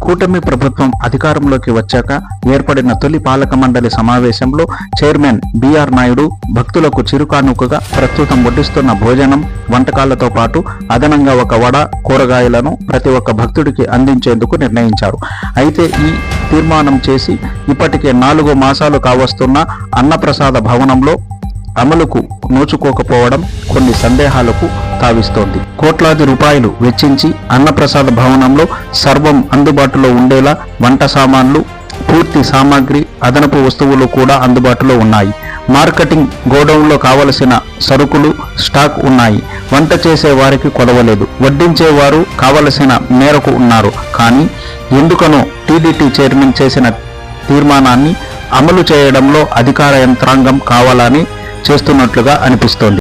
కూటమి ప్రభుత్వం అధికారంలోకి వచ్చాక ఏర్పడిన తొలి పాలక మండలి సమావేశంలో చైర్మన్ బిఆర్ నాయుడు భక్తులకు చిరుకానుకగా ప్రస్తుతం వడ్డిస్తున్న భోజనం వంటకాలతో పాటు అదనంగా ఒక వడ కూరగాయలను ప్రతి ఒక్క భక్తుడికి అందించేందుకు నిర్ణయించారు. అయితే ఈ తీర్మానం చేసి ఇప్పటికే 4 మాసాలు కావస్తున్న అన్నప్రసాద భవనంలో అమలుకు నోచుకోకపోవడం కొన్ని సందేహాలకు తావిస్తోంది. కోట్లాది రూపాయలు వెచ్చించి అన్నప్రసాద భవనంలో సర్వం అందుబాటులో ఉండేలా వంట సామాన్లు, పూర్తి సామాగ్రి, అదనపు వస్తువులు కూడా అందుబాటులో ఉన్నాయి. మార్కెటింగ్ గోడౌన్లో కావలసిన సరుకులు స్టాక్ ఉన్నాయి. వంట చేసే వారికి కొదవలేదు. వడ్డించేవారు కావలసిన మేరకు ఉన్నారు. కానీ ఎందుకనో టీడీటీ చైర్మన్ చేసిన తీర్మానాన్ని అమలు చేయడంలో అధికార యంత్రాంగం కావాలని చేస్తున్నట్లుగా అనిపిస్తోంది.